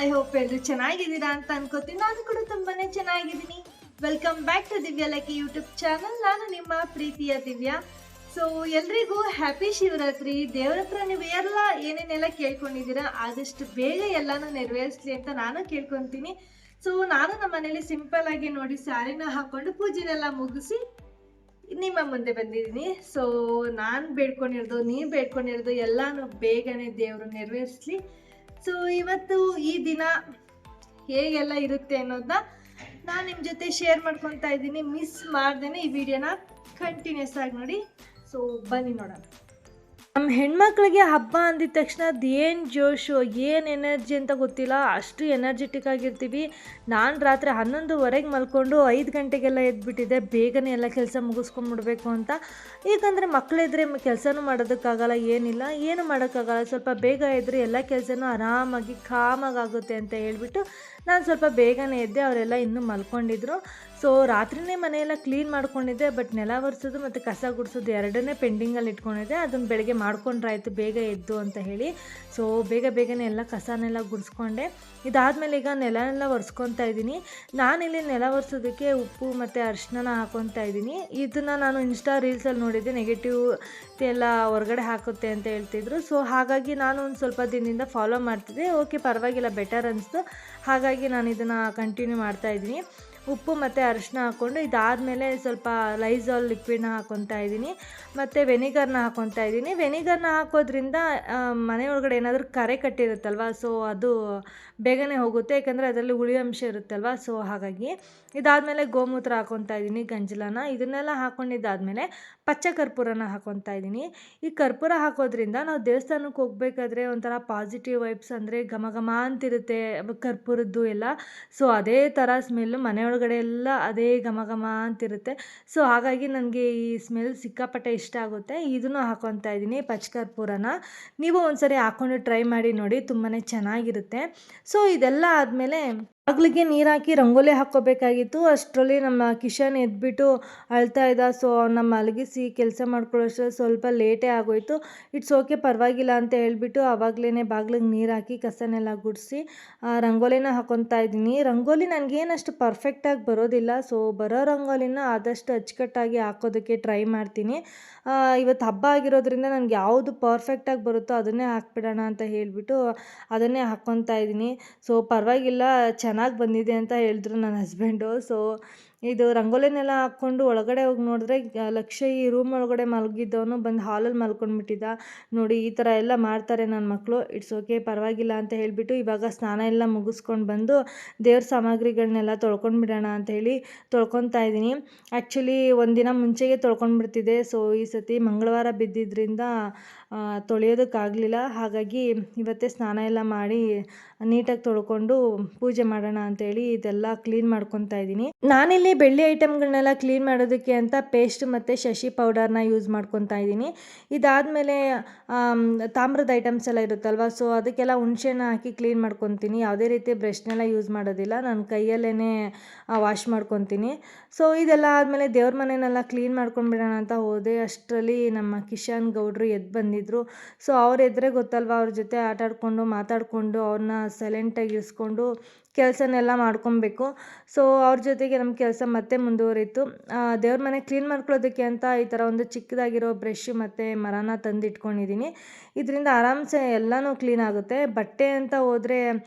I hope ಎಲ್ಲರೂ ಚೆನ್ನಾಗಿದ್ದೀರಾ ಅಂತ ಅನ್ಕೋತೀನಿ. ನಾನು ಕೂಡ ತುಂಬಾನೇ ಚೆನ್ನಾಗಿದ್ದೀನಿ. Welcome back to Divya lucky YouTube channel. ನಾನು ನಿಮ್ಮ ಪ್ರೀತಿಯ ದಿವ್ಯಾ. ಸೊ ಎಲ್ರಿಗೂ ಹ್ಯಾಪಿ ಶಿವರಾತ್ರಿ. ದೇವ್ರ ಹತ್ರ ನೀವು ಎಲ್ಲ ಏನೇನೆಲ್ಲ ಕೇಳ್ಕೊಂಡಿದ್ದೀರಾ ಆದಷ್ಟು ಬೇಗ ಎಲ್ಲಾನು ನೆರವೇರಿಸ್ಲಿ ಅಂತ ನಾನು ಕೇಳ್ಕೊತೀನಿ. ಸೊ ನಾನು ನಮ್ಮ ಮನೇಲಿ ಸಿಂಪಲ್ ಆಗಿ ನೋಡಿ ಸ್ಯಾರಿನ ಹಾಕೊಂಡು ಪೂಜೆನೆಲ್ಲ ಮುಗಿಸಿ ನಿಮ್ಮ ಮುಂದೆ ಬಂದಿದ್ದೀನಿ. ಸೊ ನಾನು ಬೇಡ್ಕೊಂಡಿರೋದು ನೀವು ಬೇಡ್ಕೊಂಡಿರೋದು ಎಲ್ಲಾನು ಬೇಗನೆ ದೇವರು ನೆರವೇರಿಸ್ಲಿ. ಸೊ ಇವತ್ತು ಈ ದಿನ ಹೇಗೆಲ್ಲ ಇರುತ್ತೆ ಅನ್ನೋದನ್ನ ನಾನು ನಿಮ್ಮ ಜೊತೆ ಶೇರ್ ಮಾಡ್ಕೊತಾ ಇದ್ದೀನಿ. ಮಿಸ್ ಮಾಡ್ದೇನೆ ಈ ವಿಡಿಯೋನ ಕಂಟಿನ್ಯೂಸ್ ಆಗಿ ನೋಡಿ. ಸೊ ಬನ್ನಿ ನೋಡೋಣ. ನಮ್ಮ ಹೆಣ್ಮಕ್ಳಿಗೆ ಹಬ್ಬ ಅಂದಿದ ತಕ್ಷಣ ಅದು ಏನು ಜೋಶು, ಏನು ಎನರ್ಜಿ ಅಂತ ಗೊತ್ತಿಲ್ಲ, ಅಷ್ಟು ಎನರ್ಜೆಟಿಕ್ ಆಗಿರ್ತೀವಿ. ನಾನು ರಾತ್ರಿ 11:30 ಮಲ್ಕೊಂಡು 5 ಗಂಟೆಗೆಲ್ಲ ಎದ್ಬಿಟ್ಟಿದ್ದೆ, ಬೇಗನೆ ಎಲ್ಲ ಕೆಲಸ ಮುಗಿಸ್ಕೊಂಡ್ಬಿಡ್ಬೇಕು ಅಂತ. ಏಕೆಂದರೆ ಮಕ್ಕಳಿದ್ರೆ ಕೆಲಸನೂ ಮಾಡೋದಕ್ಕಾಗಲ್ಲ, ಏನು ಮಾಡೋಕ್ಕಾಗಲ್ಲ. ಸ್ವಲ್ಪ ಬೇಗ ಇದ್ದರೆ ಎಲ್ಲ ಕೆಲಸನೂ ಆರಾಮಾಗಿ ಕಾಮಾಗುತ್ತೆ ಅಂತ ಹೇಳ್ಬಿಟ್ಟು ನಾನು ಸ್ವಲ್ಪ ಬೇಗನೆ ಎದ್ದೆ. ಅವರೆಲ್ಲ ಇನ್ನೂ ಮಲ್ಕೊಂಡಿದ್ರು. ಸೊ ರಾತ್ರಿನೇ ಮನೆಯೆಲ್ಲ ಕ್ಲೀನ್ ಮಾಡ್ಕೊಂಡಿದ್ದೆ. ಬಟ್ ನೆಲ ಒರೆಸೋದು ಮತ್ತು ಕಸ ಗುಡಿಸೋದು ಎರಡನ್ನೇ ಪೆಂಡಿಂಗಲ್ಲಿ ಇಟ್ಕೊಂಡಿದ್ದೆ. ಅದನ್ನು ಬೆಳಗ್ಗೆ ಮಾಡ್ಕೊಂಡ್ರಾಯ್ತು ಬೇಗ ಎದ್ದು ಅಂತ ಹೇಳಿ. ಸೊ ಬೇಗನೆ ಎಲ್ಲ ಕಸನೆಲ್ಲ ಗುಡಿಸ್ಕೊಂಡೆ. ಇದಾದಮೇಲೆ ಈಗ ನೆಲ ಒರೆಸ್ಕೊತಾ ಇದ್ದೀನಿ. ನಾನಿಲ್ಲಿ ನೆಲ ಒರೆಸೋದಕ್ಕೆ ಉಪ್ಪು ಮತ್ತು ಅರಿಶಿನ ಹಾಕ್ಕೊತಾ ಇದ್ದೀನಿ. ಇದನ್ನು ನಾನು ಇನ್ಸ್ಟಾ ರೀಲ್ಸಲ್ಲಿ ನೋಡಿದ್ದೆ, ನೆಗೆಟಿವ್ ಎಲ್ಲ ಹೊರಗಡೆ ಹಾಕುತ್ತೆ ಅಂತ ಹೇಳ್ತಿದ್ರು. ಸೊ ಹಾಗಾಗಿ ನಾನು ಒಂದು ಸ್ವಲ್ಪ ದಿನದಿಂದ ಫಾಲೋ ಮಾಡ್ತಿದ್ದೆ. ಓಕೆ, ಪರವಾಗಿಲ್ಲ, ಬೆಟರ್ ಅನಿಸ್ತು. ಹಾಗಾಗಿ ನಾನು ಇದನ್ನು ಕಂಟಿನ್ಯೂ ಮಾಡ್ತಾಯಿದ್ದೀನಿ. ಉಪ್ಪು ಮತ್ತು ಅರಿಶಿನ ಹಾಕ್ಕೊಂಡು ಇದಾದಮೇಲೆ ಸ್ವಲ್ಪ ಲೈಝಾಲ್ ಲಿಕ್ವಿಡ್ನ ಹಾಕ್ಕೊತಾ ಇದ್ದೀನಿ ಮತ್ತು ವೆನಿಗರ್ನ ಹಾಕ್ಕೊತಾ ಇದ್ದೀನಿ. ವೆನಿಗರ್ನ ಹಾಕೋದ್ರಿಂದ ಮನೆ ಒಳಗಡೆ ಏನಾದರೂ ಕರೆ ಕಟ್ಟಿರುತ್ತಲ್ವ, ಸೊ ಅದು ಬೇಗನೆ ಹೋಗುತ್ತೆ, ಯಾಕಂದರೆ ಅದರಲ್ಲಿ ಹುಳಿ ಅಂಶ ಇರುತ್ತಲ್ವ. ಸೊ ಹಾಗಾಗಿ ಇದಾದಮೇಲೆ ಗೋಮೂತ್ರ ಹಾಕ್ಕೊತಾ ಇದ್ದೀನಿ, ಗಂಜಲನ. ಇದನ್ನೆಲ್ಲ ಹಾಕ್ಕೊಂಡಿದ್ದಾದಮೇಲೆ ಪಚ್ಚ ಕರ್ಪೂರನ ಹಾಕ್ಕೊತಾ ಇದ್ದೀನಿ. ಈ ಕರ್ಪೂರ ಹಾಕೋದ್ರಿಂದ ನಾವು ದೇವಸ್ಥಾನಕ್ಕೆ ಹೋಗ್ಬೇಕಾದ್ರೆ ಒಂಥರ ಪಾಸಿಟಿವ್ ವೈಬ್ಸ್, ಅಂದರೆ ಘಮ ಘಮ ಅಂತಿರುತ್ತೆ ಕರ್ಪೂರದ್ದು ಎಲ್ಲ. ಸೊ ಅದೇ ಥರ ಸ್ಮೆಲ್ಲು ಮನೆಯೊಳಗಡೆ ಎಲ್ಲ ಅದೇ ಘಮ ಘಮ ಅಂತಿರುತ್ತೆ. ಸೊ ಹಾಗಾಗಿ ನನಗೆ ಈ ಸ್ಮೆಲ್ ಸಿಕ್ಕಾಪಟ್ಟೆ ಇಷ್ಟ ಆಗುತ್ತೆ. ಇದನ್ನು ಹಾಕ್ಕೊತಾ ಇದ್ದೀನಿ, ಪಚ್ಚ ಕರ್ಪೂರನ. ನೀವು ಒಂದ್ಸರಿ ಹಾಕ್ಕೊಂಡು ಟ್ರೈ ಮಾಡಿ ನೋಡಿ, ತುಂಬಾ ಚೆನ್ನಾಗಿರುತ್ತೆ. ಸೊ ಇದೆಲ್ಲ ಆದಮೇಲೆ ಬಾಗಿಲಿಗೆ ನೀರು ಹಾಕಿ ರಂಗೋಲಿ ಹಾಕ್ಕೋಬೇಕಾಗಿತ್ತು. ಅಷ್ಟರಲ್ಲಿ ನಮ್ಮ ಕಿಶನ್ ಎದ್ಬಿಟ್ಟು ಅಳ್ತಾ ಇದ್ದ. ಸೊ ಅವನ್ನ ಮಲಗಿಸಿ ಕೆಲಸ ಮಾಡ್ಕೊಳ್ಳೋಷ್ಟರಲ್ಲಿ ಸ್ವಲ್ಪ ಲೇಟೇ ಆಗೋಯಿತು. ಇಟ್ಸ್ ಓಕೆ, ಪರವಾಗಿಲ್ಲ ಅಂತ ಹೇಳ್ಬಿಟ್ಟು ಆವಾಗಲೇ ಬಾಗಿಲಿಗೆ ನೀರು ಹಾಕಿ ಕಸನೆಲ್ಲ ಗುಡಿಸಿ ರಂಗೋಲಿನ ಹಾಕ್ಕೊತಾ ಇದ್ದೀನಿ. ರಂಗೋಲಿ ನನಗೇನಷ್ಟು ಪರ್ಫೆಕ್ಟಾಗಿ ಬರೋದಿಲ್ಲ. ಸೊ ಬರೋ ರಂಗೋಲಿನ ಆದಷ್ಟು ಅಚ್ಚುಕಟ್ಟಾಗಿ ಹಾಕೋದಕ್ಕೆ ಟ್ರೈ ಮಾಡ್ತೀನಿ. ಇವತ್ತು ಹಬ್ಬ ಆಗಿರೋದ್ರಿಂದ ನನಗೆ ಯಾವುದು ಪರ್ಫೆಕ್ಟಾಗಿ ಬರುತ್ತೋ ಅದನ್ನೇ ಹಾಕ್ಬಿಡೋಣ ಅಂತ ಹೇಳಿಬಿಟ್ಟು ಅದನ್ನೇ ಹಾಕ್ಕೊತಾ ಇದ್ದೀನಿ. ಸೊ ಪರವಾಗಿಲ್ಲ, ಚೆನ್ನಾಗಿ ಬಂದಿದೆ ಅಂತ ಹೇಳಿದ್ರು ನನ್ನ ಹಸ್ಬೆಂಡು. ಸೊ ಇದು ರಂಗೋಲಿನೆಲ್ಲ ಹಾಕ್ಕೊಂಡು ಒಳಗಡೆ ಹೋಗಿ ನೋಡಿದ್ರೆ ಲಕ್ಷ್ಯ ಈ ರೂಮ್ ಒಳಗಡೆ ಮಲಗಿದ್ದವನು ಬಂದು ಹಾಲಲ್ಲಿ ಮಲ್ಕೊಂಡ್ಬಿಟ್ಟಿದ್ದ. ನೋಡಿ, ಈ ಥರ ಎಲ್ಲ ಮಾಡ್ತಾರೆ ನನ್ನ ಮಕ್ಕಳು. ಇಟ್ಸ್ ಓಕೆ, ಪರವಾಗಿಲ್ಲ ಅಂತ ಹೇಳಿಬಿಟ್ಟು ಇವಾಗ ಸ್ನಾನ ಎಲ್ಲ ಮುಗಿಸ್ಕೊಂಡು ಬಂದು ದೇವ್ರ ಸಾಮಗ್ರಿಗಳನ್ನೆಲ್ಲ ತೊಳ್ಕೊಂಡ್ಬಿಡೋಣ ಅಂತ ಹೇಳಿ ತೊಳ್ಕೊತಾ ಇದ್ದೀನಿ. ಆ್ಯಕ್ಚುಲಿ ಒಂದಿನ ಮುಂಚೆಗೆ ತೊಳ್ಕೊಂಡ್ಬಿಡ್ತಿದ್ದೆ. ಸೊ ಈ ಸತಿ ಮಂಗಳವಾರ ಬಿದ್ದಿದ್ದರಿಂದ ತೊಳೆಯೋದಕ್ಕಾಗಲಿಲ್ಲ. ಹಾಗಾಗಿ ಇವತ್ತೇ ಸ್ನಾನ ಎಲ್ಲ ಮಾಡಿ ನೀಟಾಗಿ ತೊಳ್ಕೊಂಡು ಪೂಜೆ ಮಾಡೋಣ ಅಂತೇಳಿ ಇದೆಲ್ಲ ಕ್ಲೀನ್ ಮಾಡ್ಕೊತಾ ಇದ್ದೀನಿ. ನಾನಿಲ್ಲಿ ಬೆಳ್ಳಿ ಐಟಮ್ಗಳನ್ನೆಲ್ಲ ಕ್ಲೀನ್ ಮಾಡೋದಕ್ಕೆ ಅಂತ ಪೇಸ್ಟ್ ಮತ್ತು ಶಶಿ ಪೌಡರ್ನ ಯೂಸ್ ಮಾಡ್ಕೊತಾ ಇದ್ದೀನಿ. ಇದಾದಮೇಲೆ ತಾಮ್ರದ ಐಟಮ್ಸ್ ಎಲ್ಲ ಇರುತ್ತಲ್ವ, ಸೊ ಅದಕ್ಕೆಲ್ಲ ಹುಣಸೆಹಣ್ಣು ಹಾಕಿ ಕ್ಲೀನ್ ಮಾಡ್ಕೊತೀನಿ. ಯಾವುದೇ ರೀತಿ ಬ್ರಷ್ನೆಲ್ಲ ಯೂಸ್ ಮಾಡೋದಿಲ್ಲ, ನಾನು ಕೈಯಲ್ಲೇ ವಾಶ್ ಮಾಡ್ಕೊತೀನಿ. ಸೊ ಇದೆಲ್ಲ ಆದಮೇಲೆ ದೇವ್ರ ಮನೆಯನ್ನೆಲ್ಲ ಕ್ಲೀನ್ ಮಾಡ್ಕೊಂಡ್ಬಿಡೋಣ ಅಂತ ಹೋದೆ. ಅಷ್ಟರಲ್ಲಿ ನಮ್ಮ ಕಿಶನ್ ಗೌಡ್ರು ಎದ್ದು ಬಂದಿದ್ದರು. ಸೊ ಅವ್ರು ಎದ್ರೆ ಗೊತ್ತಲ್ವ, ಅವ್ರ ಜೊತೆ ಆಟಾಡಿಕೊಂಡು ಮಾತಾಡಿಕೊಂಡು ಅವ್ರನ್ನ ಸೈಲೆಂಟಾಗಿ ಇರಿಸ್ಕೊಂಡು ಕೆಲಸನೆಲ್ಲ ಮಾಡ್ಕೊಬೇಕು. ಸೊ ಅವ್ರ ಜೊತೆಗೆ ನಮ್ಮ ಕೆಲಸ ಮತ್ತೆ ಮುಂದುವರಿತು. ದೇವ್ರ ಮನೆ ಕ್ಲೀನ್ ಮಾಡ್ಕೊಳ್ಳೋದಕ್ಕೆ ಅಂತ ಈ ಥರ ಒಂದು ಚಿಕ್ಕದಾಗಿರೋ ಬ್ರಷ್ ಮತ್ತು ಮರನ ತಂದು ಇಟ್ಕೊಂಡಿದ್ದೀನಿ. ಇದರಿಂದ ಆರಾಮ್ಸೆ ಎಲ್ಲನೂ ಕ್ಲೀನ್ ಆಗುತ್ತೆ. ಬಟ್ಟೆ ಅಂತ ಹೋದರೆ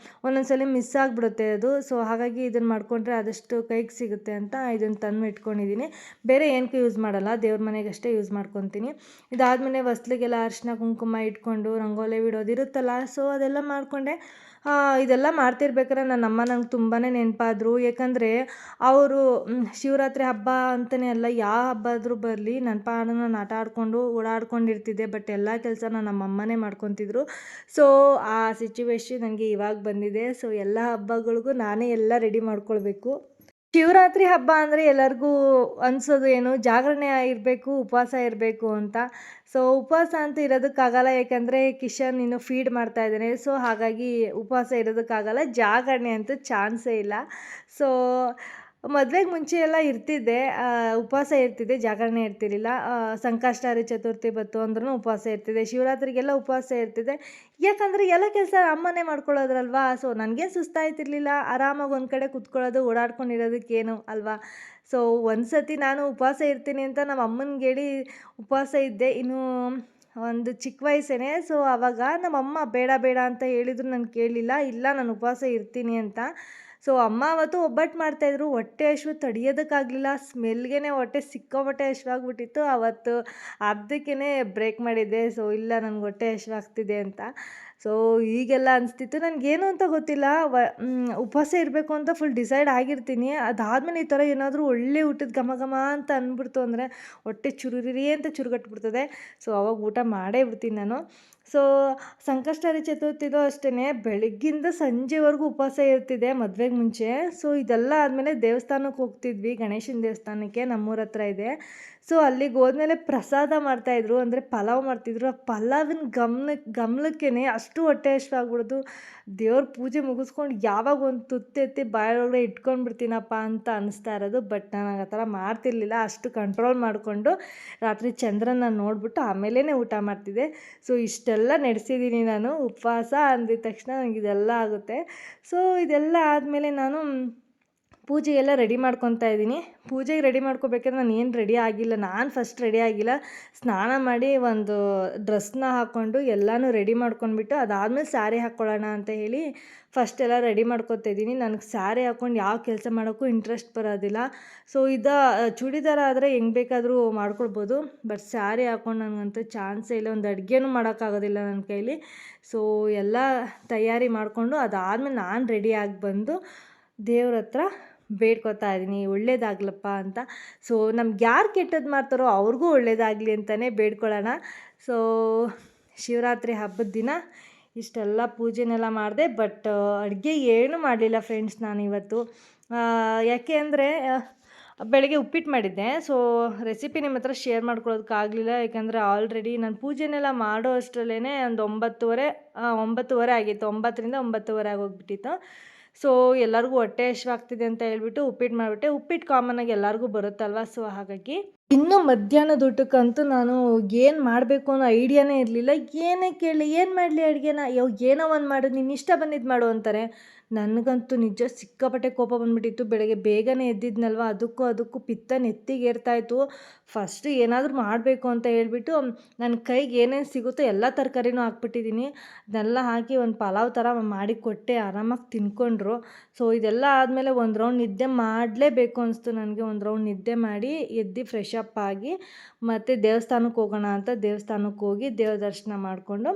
ಒಂದೊಂದ್ಸಲಿ ಮಿಸ್ ಆಗಿಬಿಡುತ್ತೆ ಅದು. ಸೊ ಹಾಗಾಗಿ ಇದನ್ನು ಮಾಡಿಕೊಂಡ್ರೆ ಆದಷ್ಟು ಕೈಗೆ ಸಿಗುತ್ತೆ ಅಂತ ಇದನ್ನು ತಂದು ಇಟ್ಕೊಂಡಿದ್ದೀನಿ. ಬೇರೆ ಏನಕ್ಕೂ ಯೂಸ್ ಮಾಡಲ್ಲ, ದೇವ್ರ ಮನೆಗಷ್ಟೇ ಯೂಸ್ ಮಾಡ್ಕೊತೀನಿ. ಇದಾದಮೇಲೆ ಹೊಸ್ಲಿಗೆಲ್ಲ ಅರಿಶಿನ ಕುಂಕುಮ ಇಟ್ಕೊಂಡು ರಂಗೋಲಿ ಬಿಡೋದಿರುತ್ತಲ್ಲ, ಸೊ ಅದೆಲ್ಲ ಮಾಡಿಕೊಂಡೆ. ಇದೆಲ್ಲ ಮಾಡ್ತಿರ್ಬೇಕಾದ್ರೆ ನನ್ನ ಅಮ್ಮ ನಂಗೆ ತುಂಬಾ ನೆನಪಾದರು. ಯಾಕಂದರೆ ಅವರು ಶಿವರಾತ್ರಿ ಹಬ್ಬ ಅಂತಲೇ ಅಲ್ಲ, ಯಾವ ಹಬ್ಬ ಆದರೂ ಬರಲಿ ನನ್ನ ಪಾಡಿಗೆ ನಾನು ಆಟ ಆಡಿಕೊಂಡು ಓಡಾಡ್ಕೊಂಡಿರ್ತಿದ್ದೆ. ಬಟ್ ಎಲ್ಲ ಕೆಲಸ ನಮ್ಮ ಅಮ್ಮನೇ ಮಾಡ್ಕೊತಿದ್ರು. ಸೊ ಆ ಸಿಚುವೇಶನ್ ನನಗೆ ಇವಾಗ ಬಂದಿದೆ. ಸೊ ಎಲ್ಲ ಹಬ್ಬಗಳಿಗೂ ನಾನೇ ಎಲ್ಲ ರೆಡಿ ಮಾಡ್ಕೊಳ್ಬೇಕು. ಶಿವರಾತ್ರಿ ಹಬ್ಬ ಅಂದರೆ ಎಲ್ಲರಿಗೂ ಅನಿಸೋದು ಏನು, ಜಾಗರಣೆ ಇರಬೇಕು, ಉಪವಾಸ ಇರಬೇಕು ಅಂತ. ಸೊ ಉಪವಾಸ ಅಂತೂ ಇರೋದಕ್ಕಾಗಲ್ಲ, ಯಾಕಂದರೆ ಕಿಶನ್ ಇನ್ನು ಫೀಡ್ ಮಾಡ್ತಾ ಇದ್ದಾನೆ. ಸೊ ಹಾಗಾಗಿ ಉಪವಾಸ ಇರೋದಕ್ಕಾಗಲ್ಲ, ಜಾಗರಣೆ ಅಂತೂ ಚಾನ್ಸೇ ಇಲ್ಲ. ಸೊ ಮದುವೆಗೆ ಮುಂಚೆ ಎಲ್ಲ ಇರ್ತಿದ್ದೆ, ಉಪವಾಸ ಇರ್ತಿದ್ದೆ, ಜಾಗರಣೆ ಇರ್ತಿರಲಿಲ್ಲ. ಸಂಕಷ್ಟಾರಿ ಚತುರ್ಥಿ ಬಂತು ಅಂದ್ರೂ ಉಪವಾಸ ಇರ್ತಿದ್ದೆ, ಶಿವರಾತ್ರಿಗೆಲ್ಲ ಉಪವಾಸ ಇರ್ತಿದ್ದೆ. ಯಾಕಂದರೆ ಎಲ್ಲ ಕೆಲಸ ಅಮ್ಮನೇ ಮಾಡ್ಕೊಳ್ಳೋದ್ರಲ್ವಾ. ಸೊ ನನಗೇನು ಸುಸ್ತಾಯ್ತಿರ್ಲಿಲ್ಲ, ಆರಾಮಾಗಿ ಒಂದು ಕಡೆ ಕುತ್ಕೊಳ್ಳೋದು, ಓಡಾಡ್ಕೊಂಡಿರೋದಕ್ಕೇನು ಅಲ್ವಾ. ಸೊ ಒಂದು ಸತಿ ನಾನು ಉಪವಾಸ ಇರ್ತೀನಿ ಅಂತ ನಮ್ಮ ಅಮ್ಮನಿಗೆ ಹೇಳಿ ಉಪವಾಸ ಇದ್ದೆ, ಇನ್ನೂ ಒಂದು ಚಿಕ್ಕ ವಯಸ್ಸೇನೆ. ಸೊ ಆವಾಗ ನಮ್ಮಮ್ಮ ಬೇಡ ಬೇಡ ಅಂತ ಹೇಳಿದ್ರು, ನಾನು ಕೇಳಲಿಲ್ಲ, ಇಲ್ಲ ನಾನು ಉಪವಾಸ ಇರ್ತೀನಿ ಅಂತ. ಸೊ ಅಮ್ಮ ಅವತ್ತು ಒಬ್ಬಟ್ಟು ಮಾಡ್ತಾಯಿದ್ರು, ಹೊಟ್ಟೆ ಹಸಿವು ತಡೆಯೋದಕ್ಕಾಗಲಿಲ್ಲ, ಸ್ಮೆಲ್ಗೆ ಹೊಟ್ಟೆ ಸಿಕ್ಕಾಪಟ್ಟೆ ಹಸಿವಾಗ್ಬಿಟ್ಟಿತ್ತು. ಅವತ್ತು ಅರ್ಧಕ್ಕೇ ಬ್ರೇಕ್ ಮಾಡಿದ್ದೆ. ಸೊ ಇಲ್ಲ ನನಗೆ ಹೊಟ್ಟೆ ಹಸಿವಾಗ್ತಿದೆ ಅಂತ. ಸೊ ಈಗೆಲ್ಲ ಅನಿಸ್ತಿತ್ತು, ನನಗೇನು ಅಂತ ಗೊತ್ತಿಲ್ಲ, ಉಪವಾಸ ಇರಬೇಕು ಅಂತ ಫುಲ್ ಡಿಸೈಡ್ ಆಗಿರ್ತೀನಿ. ಅದಾದಮೇಲೆ ಈ ಥರ ಏನಾದರೂ ಒಳ್ಳೆ ಊಟದ ಘಮ ಘಮ ಅಂತ ಅಂದ್ಬಿಡ್ತು ಅಂದರೆ ಹೊಟ್ಟೆ ಚುರುರಿ ಅಂತ ಚುರುಗಟ್ಬಿಡ್ತದೆ. ಸೊ ಅವಾಗ ಊಟ ಮಾಡೇ ಬಿಡ್ತೀನಿ ನಾನು. ಸೊ ಸಂಕಷ್ಟಾರಿ ಚತುರ್ಥಿದು ಅಷ್ಟೇ, ಬೆಳಗ್ಗಿಂದ ಸಂಜೆವರೆಗೂ ಉಪವಾಸ ಇರ್ತಿದ್ದೆ ಮದುವೆಗೆ ಮುಂಚೆ. ಸೊ ಇದೆಲ್ಲ ಆದಮೇಲೆ ದೇವಸ್ಥಾನಕ್ಕೆ ಹೋಗ್ತಿದ್ವಿ, ಗಣೇಶನ ದೇವಸ್ಥಾನಕ್ಕೆ ನಮ್ಮೂರ ಹತ್ರ ಇದೆ. ಸೊ ಅಲ್ಲಿಗೆ ಹೋದ್ಮೇಲೆ ಪ್ರಸಾದ ಮಾಡ್ತಾಯಿದ್ರು, ಅಂದರೆ ಪಲಾವ್ ಮಾಡ್ತಿದ್ರು. ಆ ಪಲಾವಿನ ಗಮನಕ್ಕೇ ಅಷ್ಟು ಹೊಟ್ಟೆ ಹಸಿವಾಗ್ಬಿಡೋದು. ದೇವ್ರ ಪೂಜೆ ಮುಗಿಸ್ಕೊಂಡು ಯಾವಾಗ ಒಂದು ತುತ್ತು ಎತ್ತಿ ಬಾಯೊಳಗಡೆ ಇಟ್ಕೊಂಡ್ಬಿಡ್ತೀನಪ್ಪ ಅಂತ ಅನಿಸ್ತಾ ಇರೋದು. ಬಟ್ ನಾನು ಆ ಥರ ಮಾಡ್ತಿರ್ಲಿಲ್ಲ, ಅಷ್ಟು ಕಂಟ್ರೋಲ್ ಮಾಡಿಕೊಂಡು ರಾತ್ರಿ ಚಂದ್ರನ ನೋಡಿಬಿಟ್ಟು ಆಮೇಲೇ ಊಟ ಮಾಡ್ತಿದ್ದೆ. ಸೊ ಇಷ್ಟೆಲ್ಲ ನಡೆಸಿದ್ದೀನಿ ನಾನು. ಉಪವಾಸ ಅಂದಿದ ತಕ್ಷಣ ನನಗೆ ಇದೆಲ್ಲ ಆಗುತ್ತೆ. ಸೊ ಇದೆಲ್ಲ ಆದಮೇಲೆ ನಾನು ಪೂಜೆಗೆಲ್ಲ ರೆಡಿ ಮಾಡ್ಕೊತಾ ಇದ್ದೀನಿ. ಪೂಜೆಗೆ ರೆಡಿ ಮಾಡ್ಕೋಬೇಕಾದ್ರೆ ನಾನು ಏನು ರೆಡಿ ಆಗಿಲ್ಲ, ನಾನು ಫಸ್ಟ್ ರೆಡಿ ಆಗಿಲ್ಲ. ಸ್ನಾನ ಮಾಡಿ ಒಂದು ಡ್ರೆಸ್ನ ಹಾಕ್ಕೊಂಡು ಎಲ್ಲನೂ ರೆಡಿ ಮಾಡ್ಕೊಂಡ್ಬಿಟ್ಟು ಅದಾದಮೇಲೆ ಸ್ಯಾರಿ ಹಾಕ್ಕೊಳ್ಳೋಣ ಅಂತ ಹೇಳಿ ಫಸ್ಟ್ ಎಲ್ಲ ರೆಡಿ ಮಾಡ್ಕೊತಾ ಇದ್ದೀನಿ. ನನಗೆ ಸ್ಯಾರಿ ಹಾಕ್ಕೊಂಡು ಯಾವ ಕೆಲಸ ಮಾಡೋಕ್ಕೂ ಇಂಟ್ರೆಸ್ಟ್ ಬರೋದಿಲ್ಲ. ಸೊ ಚೂಡಿದಾರ ಆದರೆ ಹೆಂಗೆ ಬೇಕಾದರೂ ಮಾಡ್ಕೊಳ್ಬೋದು, ಬಟ್ ಸ್ಯಾರಿ ಹಾಕ್ಕೊಂಡು ನನಗಂತೂ ಚಾನ್ಸೇ ಇಲ್ಲ, ಒಂದು ಅಡುಗೆನೂ ಮಾಡೋಕ್ಕಾಗೋದಿಲ್ಲ ನನ್ನ ಕೈಲಿ. ಸೊ ಎಲ್ಲ ತಯಾರಿ ಮಾಡಿಕೊಂಡು ಅದಾದಮೇಲೆ ನಾನು ರೆಡಿಯಾಗಿ ಬಂದು ದೇವ್ರ ಹತ್ರ ಬೇಡ್ಕೊತಾ ಇದ್ದೀನಿ, ಒಳ್ಳೇದಾಗ್ಲಪ್ಪ ಅಂತ. ಸೊ ನಮ್ಗೆ ಯಾರು ಕೆಟ್ಟದ್ದು ಮಾಡ್ತಾರೋ ಅವ್ರಿಗೂ ಒಳ್ಳೇದಾಗಲಿ ಅಂತಲೇ ಬೇಡ್ಕೊಳ್ಳೋಣ. ಸೊ ಶಿವರಾತ್ರಿ ಹಬ್ಬದ ದಿನ ಇಷ್ಟೆಲ್ಲ ಪೂಜೆನೆಲ್ಲ ಮಾಡಿದೆ. ಬಟ್ ಅಡುಗೆ ಏನೂ ಮಾಡಲಿಲ್ಲ ಫ್ರೆಂಡ್ಸ್ ನಾನಿವತ್ತು. ಯಾಕೆ ಅಂದರೆ ಬೆಳಗ್ಗೆ ಉಪ್ಪಿಟ್ಟು ಮಾಡಿದ್ದೆ. ಸೊ ರೆಸಿಪಿ ನಿಮ್ಮ ಹತ್ರ ಶೇರ್ ಮಾಡ್ಕೊಳ್ಳೋದಕ್ಕಾಗಲಿಲ್ಲ, ಯಾಕಂದರೆ ಆಲ್ರೆಡಿ ನಾನು ಪೂಜೆನೆಲ್ಲ ಮಾಡೋ ಅಷ್ಟರಲ್ಲೇ ಒಂದು 9:30 ಆಗಿತ್ತು, 9ರಿಂದ 9:30 ಆಗೋಗ್ಬಿಟ್ಟಿತ್ತು. ಸೊ ಎಲ್ಲರಿಗೂ ಹೊಟ್ಟೆ ಹಸಿವಾಗ್ತಿದೆ ಅಂತ ಹೇಳ್ಬಿಟ್ಟು ಉಪ್ಪಿಟ್ಟು ಮಾಡಿಬಿಟ್ಟೆ. ಉಪ್ಪಿಟ್ಟು ಕಾಮನ್ನಾಗಿ ಎಲ್ಲರಿಗೂ ಬರುತ್ತಲ್ವ. ಸೊ ಹಾಗಾಗಿ ಇನ್ನು ಮಧ್ಯಾಹ್ನದ ಊಟಕ್ಕಂತೂ ನಾನು ಏನು ಮಾಡಬೇಕು ಅನ್ನೋ ಐಡಿಯಾನೇ ಇರಲಿಲ್ಲ. ಏನೇ ಕೇಳಲಿ, ಏನು ಮಾಡಲಿ ಅಡುಗೆನ, ಏನೋ ಒಂದು ಮಾಡು, ನೀನು ಇಷ್ಟ ಬಂದಿದ್ದು ಮಾಡು ಅಂತಾರೆ. ನನಗಂತೂ ನಿಜ ಸಿಕ್ಕಾಪಟ್ಟೆ ಕೋಪ ಬಂದುಬಿಟ್ಟಿತ್ತು. ಬೆಳಗ್ಗೆ ಬೇಗನೆ ಎದ್ದಿದ್ನಲ್ವ, ಅದಕ್ಕೂ ಪಿತ್ತ ನೆತ್ತಿಗೆ ಏರ್ತಾಯಿತ್ತು. ಫಸ್ಟು ಏನಾದರೂ ಮಾಡಬೇಕು ಅಂತ ಹೇಳ್ಬಿಟ್ಟು ನನ್ನ ಕೈಗೆ ಏನೇನು ಸಿಗುತ್ತೋ ಎಲ್ಲ ತರಕಾರಿನೂ ಹಾಕ್ಬಿಟ್ಟಿದ್ದೀನಿ. ಅದನ್ನೆಲ್ಲ ಹಾಕಿ ಒಂದು ಪಲಾವ್ ಥರ ಮಾಡಿ ಕೊಟ್ಟೆ, ಆರಾಮಾಗಿ ತಿನ್ಕೊಂಡ್ರು. ಸೊ ಇದೆಲ್ಲ ಆದಮೇಲೆ ಒಂದು ರೌಂಡ್ ನಿದ್ದೆ ಮಾಡಲೇಬೇಕು ಅನಿಸ್ತು ನನಗೆ. ಒಂದು ರೌಂಡ್ ನಿದ್ದೆ ಮಾಡಿ ಎದ್ದು ಫ್ರೆಶ್ ಅಪ್ ಆಗಿ ಮತ್ತು ದೇವಸ್ಥಾನಕ್ಕೆ ಹೋಗೋಣ ಅಂತ ದೇವಸ್ಥಾನಕ್ಕೆ ಹೋಗಿ ದೇವ್ರ ದರ್ಶನ ಮಾಡಿಕೊಂಡು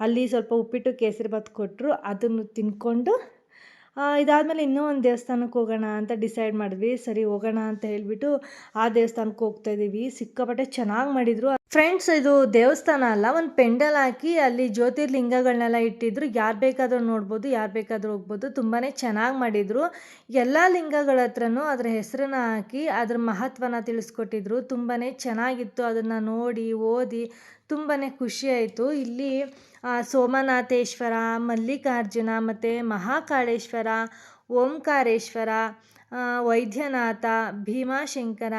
ಅಲ್ಲಿ ಸ್ವಲ್ಪ ಉಪ್ಪಿಟ್ಟು ಕೇಸರಿಬಾತ್ ಕೊಟ್ಟರು, ಅದನ್ನು ತಿನ್ಕೊಂಡು ಇದಾದಮೇಲೆ ಇನ್ನೂ ಒಂದು ದೇವಸ್ಥಾನಕ್ಕೆ ಹೋಗೋಣ ಅಂತ ಡಿಸೈಡ್ ಮಾಡಿದ್ವಿ. ಸರಿ ಹೋಗೋಣ ಅಂತ ಹೇಳಿಬಿಟ್ಟು ಆ ದೇವಸ್ಥಾನಕ್ಕೆ ಹೋಗ್ತಾಯಿದ್ದೀವಿ. ಸಿಕ್ಕಾಪಟ್ಟೆ ಚೆನ್ನಾಗಿ ಮಾಡಿದರು ಫ್ರೆಂಡ್ಸ್. ಇದು ದೇವಸ್ಥಾನ ಅಲ್ಲ, ಒಂದು ಪೆಂಡಲ್ ಹಾಕಿ ಅಲ್ಲಿ ಜ್ಯೋತಿರ್ಲಿಂಗಗಳನ್ನೆಲ್ಲ ಇಟ್ಟಿದ್ರು. ಯಾರು ಬೇಕಾದರೂ ನೋಡ್ಬೋದು, ಯಾರು ಬೇಕಾದರೂ ಹೋಗ್ಬೋದು. ತುಂಬಾ ಚೆನ್ನಾಗಿ ಮಾಡಿದರು. ಎಲ್ಲ ಲಿಂಗಗಳ ಹತ್ರನೂ ಅದರ ಹೆಸರನ್ನು ಹಾಕಿ ಅದ್ರ ಮಹತ್ವನ ತಿಳಿಸ್ಕೊಟ್ಟಿದ್ರು. ತುಂಬಾ ಚೆನ್ನಾಗಿತ್ತು. ಅದನ್ನು ನೋಡಿ ಓದಿ ತುಂಬಾ ಖುಷಿಯಾಯಿತು. ಇಲ್ಲಿ ಸೋಮನಾಥೇಶ್ವರ, ಮಲ್ಲಿಕಾರ್ಜುನ ಮತ್ತು ಮಹಾಕಾಳೇಶ್ವರ, ಓಂಕಾರೇಶ್ವರ, ವೈದ್ಯನಾಥ, ಭೀಮಾಶಂಕರ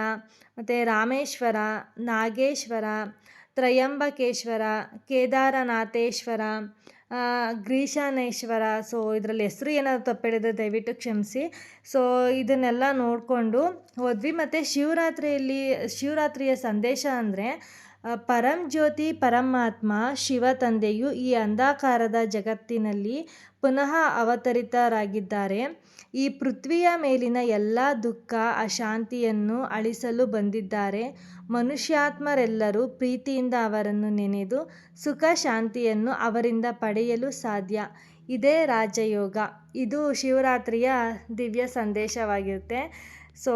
ಮತ್ತು ರಾಮೇಶ್ವರ, ನಾಗೇಶ್ವರ, ತ್ರಯಂಬಕೇಶ್ವರ, ಕೇದಾರನಾಥೇಶ್ವರ, ಗ್ರೀಶಾನೇಶ್ವರ. ಸೊ ಇದರಲ್ಲಿ ಹೆಸರು ಏನಾದರೂ ತಪ್ಪಿಡಿದ್ರೆ ದಯವಿಟ್ಟು ಕ್ಷಮಿಸಿ. ಸೊ ಇದನ್ನೆಲ್ಲ ನೋಡಿಕೊಂಡು ಹೋದ್ವಿ. ಮತ್ತು ಶಿವರಾತ್ರಿಯ ಸಂದೇಶ ಅಂದರೆ ಪರಂ ಜ್ಯೋತಿ ಪರಮಾತ್ಮ ಶಿವ ತಂದೆಯು ಈ ಅಂಧಕಾರದ ಜಗತ್ತಿನಲ್ಲಿ ಪುನಃ ಅವತರಿತರಾಗಿದ್ದಾರೆ. ಈ ಪೃಥ್ವಿಯ ಮೇಲಿನ ಎಲ್ಲ ದುಃಖ ಅಶಾಂತಿಯನ್ನು ಅಳಿಸಲು ಬಂದಿದ್ದಾರೆ. ಮನುಷ್ಯಾತ್ಮರೆಲ್ಲರೂ ಪ್ರೀತಿಯಿಂದ ಅವರನ್ನು ನೆನೆದು ಸುಖ ಶಾಂತಿಯನ್ನು ಅವರಿಂದ ಪಡೆಯಲು ಸಾಧ್ಯ. ಇದೇ ರಾಜಯೋಗ. ಇದು ಶಿವರಾತ್ರಿಯ ದಿವ್ಯ ಸಂದೇಶವಾಗಿರುತ್ತೆ. ಸೊ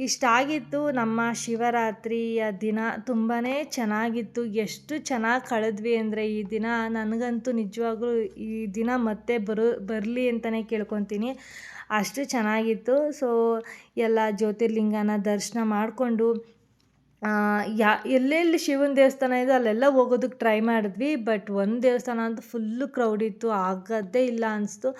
ಇಷ್ಟಾಗಿತ್ತು ನಮ್ಮ ಶಿವರಾತ್ರಿಯ ದಿನ. ತುಂಬಾ ಚೆನ್ನಾಗಿತ್ತು. ಎಷ್ಟು ಚೆನ್ನಾಗಿ ಕಳೆದ್ವಿ ಅಂದರೆ ಈ ದಿನ ನನಗಂತೂ ನಿಜವಾಗ್ಲೂ ಈ ದಿನ ಮತ್ತೆ ಬರಲಿ ಅಂತಲೇ ಕೇಳ್ಕೊತೀನಿ, ಅಷ್ಟು ಚೆನ್ನಾಗಿತ್ತು. ಸೊ ಎಲ್ಲ ಜ್ಯೋತಿರ್ಲಿಂಗನ ದರ್ಶನ ಮಾಡಿಕೊಂಡು ಎಲ್ಲೆಲ್ಲಿ ಶಿವನ ದೇವಸ್ಥಾನ ಇದೆ ಅಲ್ಲೆಲ್ಲ ಹೋಗೋದಕ್ಕೆ ಟ್ರೈ ಮಾಡಿದ್ವಿ. ಬಟ್ ಒಂದು ದೇವಸ್ಥಾನ ಅಂತೂ ಫುಲ್ಲು ಕ್ರೌಡ್ ಇತ್ತು, ಆಗೋದೇ ಇಲ್ಲ ಅನಿಸ್ತು.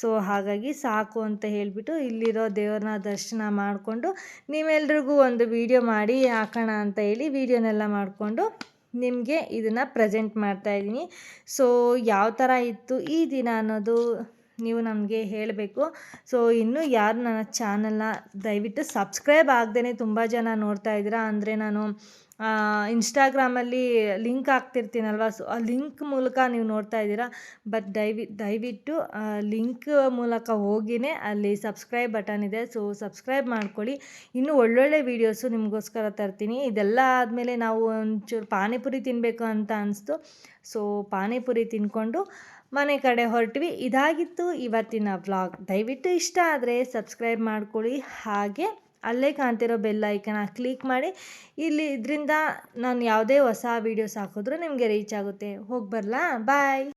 ಸೊ ಹಾಗಾಗಿ ಸಾಕು ಅಂತ ಹೇಳಿಬಿಟ್ಟು ಇಲ್ಲಿರೋ ದೇವ್ರನ್ನ ದರ್ಶನ ಮಾಡಿಕೊಂಡು ನೀವೆಲ್ರಿಗೂ ಒಂದು ವಿಡಿಯೋ ಮಾಡಿ ಹಾಕೋಣ ಅಂತ ಹೇಳಿ ವಿಡಿಯೋನೆಲ್ಲ ಮಾಡಿಕೊಂಡು ನಿಮಗೆ ಇದನ್ನು ಪ್ರೆಸೆಂಟ್ ಮಾಡ್ತಾಯಿದ್ದೀನಿ. ಸೊ ಯಾವ ಥರ ಇತ್ತು ಈ ದಿನ ಅನ್ನೋದು ನೀವು ನಮಗೆ ಹೇಳಬೇಕು. ಸೊ ಇನ್ನೂ ಯಾರು ನನ್ನ ಚಾನಲ್ನ ದಯವಿಟ್ಟು ಸಬ್ಸ್ಕ್ರೈಬ್ ಆಗದೇ ತುಂಬ ಜನ ನೋಡ್ತಾ ಇದ್ದೀರಾ. ಅಂದರೆ ನಾನು ಇನ್ಸ್ಟಾಗ್ರಾಮಲ್ಲಿ ಲಿಂಕ್ ಹಾಕ್ತಿರ್ತೀನಲ್ವ, ಸೊ ಆ ಲಿಂಕ್ ಮೂಲಕ ನೀವು ನೋಡ್ತಾ ಇದ್ದೀರಾ. ಬಟ್ ದಯವಿಟ್ಟು ಲಿಂಕ್ ಮೂಲಕ ಹೋಗಿಯೇ ಅಲ್ಲಿ ಸಬ್ಸ್ಕ್ರೈಬ್ ಬಟನ್ ಇದೆ, ಸೊ ಸಬ್ಸ್ಕ್ರೈಬ್ ಮಾಡ್ಕೊಳ್ಳಿ. ಇನ್ನೂ ಒಳ್ಳೊಳ್ಳೆ ವೀಡಿಯೋಸು ನಿಮಗೋಸ್ಕರ ತರ್ತೀನಿ. ಇದೆಲ್ಲ ಆದಮೇಲೆ ನಾವು ಒಂಚೂರು ಪಾನಿಪುರಿ ತಿನ್ನಬೇಕು ಅಂತ ಅನಿಸ್ತು. ಸೊ ಪಾನಿಪುರಿ ತಿಂದ್ಕೊಂಡು ಮನೆ ಕಡೆ ಹೊರಟ್ವಿ. ಇದಾಗಿತ್ತು ಇವತ್ತಿನ ವ್ಲಾಗ್. ದಯವಿಟ್ಟು ಇಷ್ಟ ಆದರೆ ಸಬ್ಸ್ಕ್ರೈಬ್ ಮಾಡ್ಕೊಳ್ಳಿ, ಹಾಗೆ ಅಲ್ಲೇ ಕಾಣ್ತಿರೋ ಬೆಲ್ ಐಕನ್ನ ಕ್ಲಿಕ್ ಮಾಡಿ. ಇದರಿಂದ ನಾನು ಯಾವುದೇ ಹೊಸ ವೀಡಿಯೋಸ್ ಹಾಕಿದ್ರೂ ನಿಮಗೆ ರೀಚ್ ಆಗುತ್ತೆ. ಹೋಗಿ ಬರಲಾ? ಬಾಯ್.